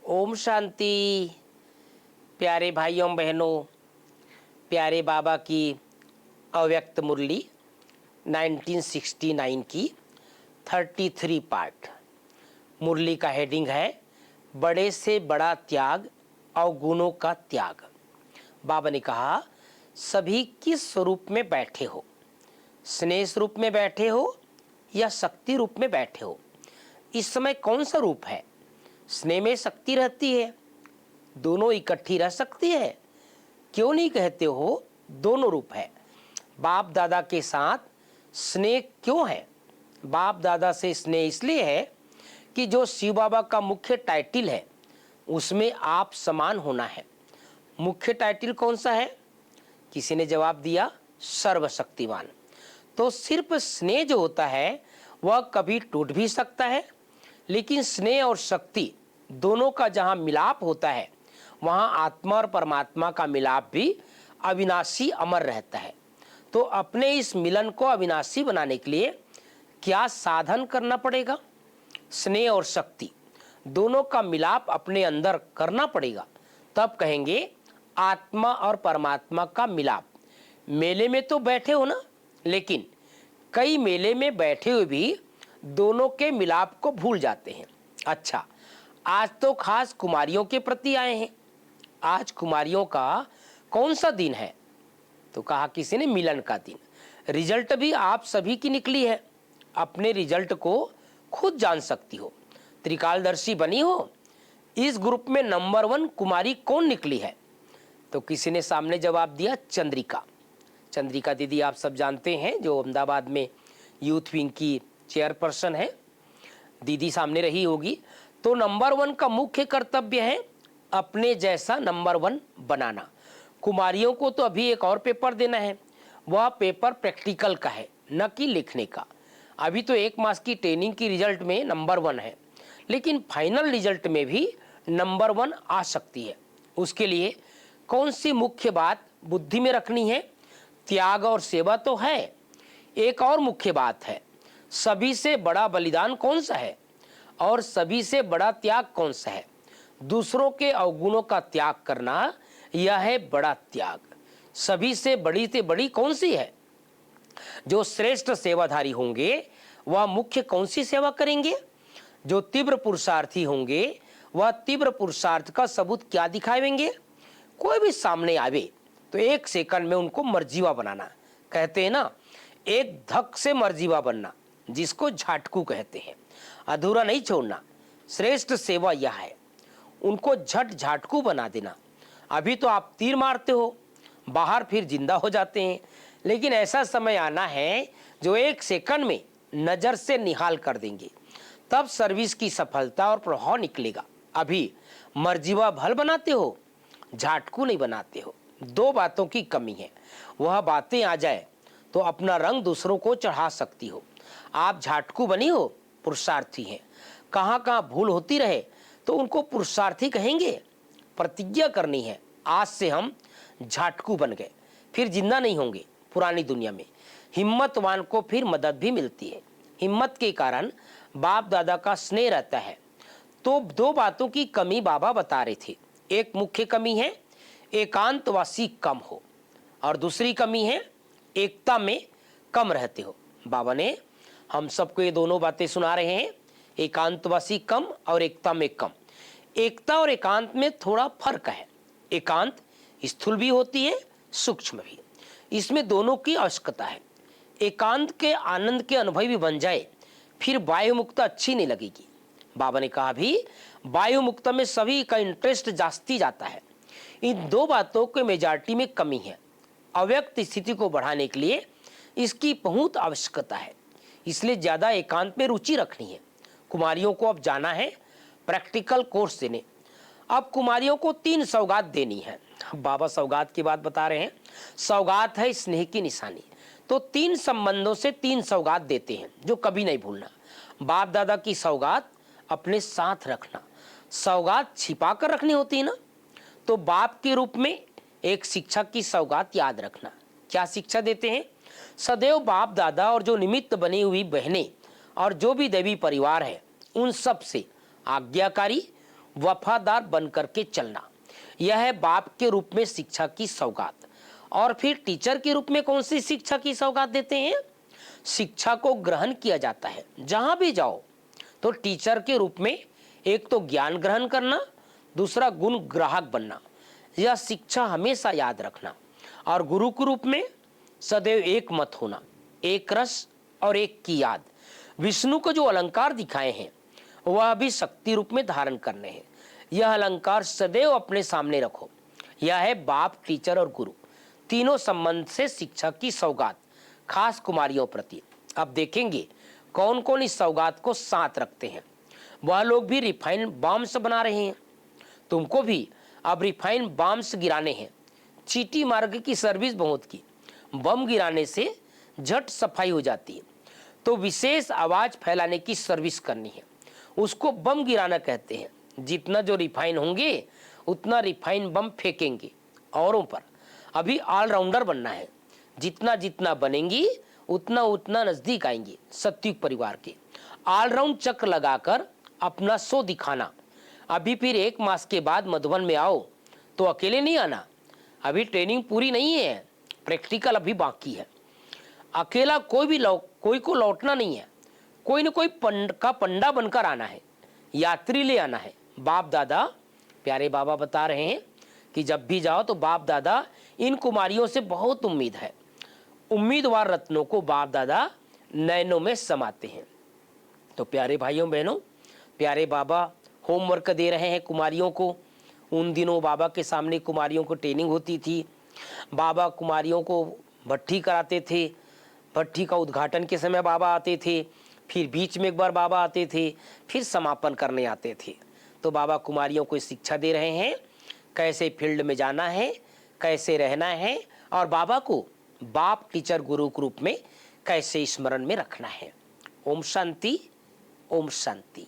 ओम शांति। प्यारे भाइयों बहनों, प्यारे बाबा की अव्यक्त मुरली 1969 की 33 पार्ट। मुरली का हेडिंग है बड़े से बड़ा त्याग, अवगुणों का त्याग। बाबा ने कहा, सभी किस स्वरूप में बैठे हो? स्नेह रूप में बैठे हो या शक्ति रूप में बैठे हो? इस समय कौन सा रूप है? स्नेह में शक्ति रहती है, दोनों इकट्ठी रह सकती है। क्यों नहीं कहते हो दोनों रूप है? बाप दादा के साथ स्नेह क्यों है? बाप दादा से स्नेह इसलिए है कि जो शिव बाबा का मुख्य टाइटल है उसमें आप समान होना है। मुख्य टाइटल कौन सा है? किसी ने जवाब दिया, सर्वशक्तिमान। तो सिर्फ स्नेह जो होता है वह कभी टूट भी सकता है, लेकिन स्नेह और शक्ति दोनों का जहाँ मिलाप होता है वहाँ आत्मा और परमात्मा का मिलाप भी अविनाशी अमर रहता है। तो अपने इस मिलन को अविनाशी बनाने के लिए क्या साधन करना पड़ेगा? स्नेह और शक्ति दोनों का मिलाप अपने अंदर करना पड़ेगा, तब कहेंगे आत्मा और परमात्मा का मिलाप। मेले में तो बैठे हो ना, लेकिन कई मेले में बैठे हुए भी दोनों के मिलाप को भूल जाते हैं। अच्छा, आज तो खास कुमारियों के प्रति आए हैं। आज कुमारियों का कौन सा दिन है? तो कहा किसी ने मिलन का दिन। रिजल्ट भी आप सभी की निकली है, अपने रिजल्ट को खुद जान सकती हो। त्रिकालदर्शी बनी हो। इस ग्रुप में नंबर 1 कुमारी कौन निकली है? तो किसी ने सामने जवाब दिया, चंद्रिका। चंद्रिका दीदी आप सब जानते हैं, जो अहमदाबाद में यूथ विंग की चेयरपर्सन है। दीदी सामने रही होगी। तो नंबर 1 का मुख्य कर्तव्य है अपने जैसा नंबर 1 बनाना। कुमारियों को तो अभी एक और पेपर देना है, वह पेपर प्रैक्टिकल का है, न कि लिखने का। अभी तो 1 मास की ट्रेनिंग की रिजल्ट में नंबर 1 है, लेकिन फाइनल रिजल्ट में भी नंबर 1 आ सकती है। उसके लिए कौन सी मुख्य बात बुद्धि में रखनी है? त्याग और सेवा तो है, एक और मुख्य बात है, सभी से बड़ा बलिदान कौन सा है और सभी से बड़ा त्याग कौन सा है? दूसरों के अवगुणों का त्याग करना, यह है बड़ा त्याग। सभी से बड़ी कौन सी है? जो श्रेष्ठ सेवाधारी होंगे वह मुख्य कौन सी सेवा करेंगे? जो तीव्र पुरुषार्थी होंगे वह तीव्र पुरुषार्थ का सबूत क्या दिखाएंगे? कोई भी सामने आवे तो 1 सेकंड में उनको मर्जीवा बनाना। कहते हैं ना, एक धक से मर्जीवा बनना, जिसको झाटकू कहते हैं। अधूरा नहीं छोड़ना। श्रेष्ठ सेवा यह है, उनको झट झाटकू बना देना। अभी तो आप तीर मारते हो, बाहर फिर जिंदा हो जाते हैं, लेकिन ऐसा समय आना है जो 1 सेकंड में नजर से निहाल कर देंगे, तब सर्विस की सफलता और प्रभाव निकलेगा। अभी मर्जीवा भल बनाते हो, झाटकू नहीं बनाते हो। 2 बातों की कमी है। वह बातें आ जाए तो अपना रंग दूसरों को चढ़ा सकती हो। आप झाटकू बनी हो, पुरुषार्थी हैं। कहाँ कहाँ भूल होती रहे तो उनको पुरुषार्थी कहेंगे। प्रतिज्ञा करनी है, आज से हम झाटकू बन गए, फिर जिंदा नहीं होंगे पुरानी दुनिया में। हिम्मतवान को फिर मदद भी मिलती है। हिम्मत के कारण बाप दादा का स्नेह रहता है। तो 2 बातों की कमी बाबा बता रहे थे। एक मुख्य कमी है एकांतवासी कम हो, और दूसरी कमी है एकता में कम रहते हो। बाबा ने हम सबको ये दोनों बातें सुना रहे हैं, एकांतवासी कम और एकता में कम। एकता और एकांत में थोड़ा फर्क है। एकांत स्थूल भी होती है, सूक्ष्म भी। इसमें दोनों की आवश्यकता है। एकांत के आनंद के अनुभव भी बन जाए, फिर वायु मुक्त अच्छी नहीं लगेगी। बाबा ने कहा भी वायु मुक्त में सभी का इंटरेस्ट जास्ती जाता है। इन 2 बातों के मेजॉरिटी में कमी है। अव्यक्त स्थिति को बढ़ाने के लिए इसकी बहुत आवश्यकता है, इसलिए ज्यादा एकांत में रुचि रखनी है। कुमारियों को अब जाना है प्रैक्टिकल कोर्स देने। अब कुमारियों को 3 सौगात देनी है। बाबा सौगात की बात बता रहे हैं। सौगात है स्नेह की निशानी। तो 3 संबंधों से 3 सौगात देते हैं, जो कभी नहीं भूलना। बाप दादा की सौगात अपने साथ रखना। सौगात छिपा कर रखनी होती है ना, तो बाप के रूप में एक शिक्षक की सौगात याद रखना। क्या शिक्षा देते हैं? सदैव बाप दादा और जो निमित्त बनी हुई बहनें और जो भी देवी परिवार है, उन सब से आज्ञाकारी, वफादार बनकर के चलना, यह है बाप के रूप में शिक्षा की सौगात। और फिर टीचर के रूप में कौन सी शिक्षा की सौगात देते हैं? शिक्षा को ग्रहण किया जाता है। जहां भी जाओ तो टीचर के रूप में एक तो ज्ञान ग्रहण करना, दूसरा गुण ग्राहक बनना, यह शिक्षा हमेशा याद रखना। और गुरु के रूप में सदैव एक मत होना, एक रस और एक की याद। विष्णु को जो अलंकार दिखाए हैं वह भी शक्ति रूप में धारण करने हैं। यह अलंकार सदैव अपने सामने रखो। यह है बाप, टीचर और गुरु तीनों संबंध से शिक्षा की सौगात, खास कुमारियों प्रति। अब देखेंगे कौन कौन इस सौगात को साथ रखते हैं। वह लोग भी रिफाइन बॉम्ब्स बना रहे हैं। तुमको भी अब रिफाइन बॉम्ब्स गिराने हैं। चीटी मार्ग की सर्विस बहुत की, बम गिराने से झट सफाई हो जाती है। तो विशेष आवाज फैलाने की सर्विस करनी है, उसको बम गिराना कहते हैं। जितना जो रिफाइन होंगे उतना रिफाइन बम फेंकेंगे औरों पर। अभी ऑलराउंडर बनना है, जितना जितना बनेंगी उतना उतना नजदीक आएंगे सत्युग परिवार के। ऑलराउंड चक्र लगाकर अपना शो दिखाना। अभी फिर 1 मास के बाद मधुबन में आओ तो अकेले नहीं आना, अभी ट्रेनिंग पूरी नहीं है, प्रैक्टिकल अभी बाकी है। अकेला कोई को लौटना नहीं है, कोई न कोई पंडा बनकर आना है, यात्री ले आना है। बाप दादा, प्यारे बाबा बता रहे हैं कि जब भी जाओ तो बाप दादा इन कुमारियों से बहुत उम्मीद है। उम्मीदवार रत्नों को बाप दादा नैनों में समाते हैं। तो प्यारे भाइयों बहनों, प्यारे बाबा होमवर्क दे रहे हैं कुमारियों को। उन दिनों बाबा के सामने कुमारियों को ट्रेनिंग होती थी। बाबा कुमारियों को भट्ठी कराते थे। भट्ठी का उद्घाटन के समय बाबा आते थे, फिर बीच में एक बार बाबा आते थे, फिर समापन करने आते थे। तो बाबा कुमारियों को शिक्षा दे रहे हैं कैसे फील्ड में जाना है, कैसे रहना है, और बाबा को बाप, टीचर, गुरु के रूप में कैसे स्मरण में रखना है। ओम शांति, ओम शांति।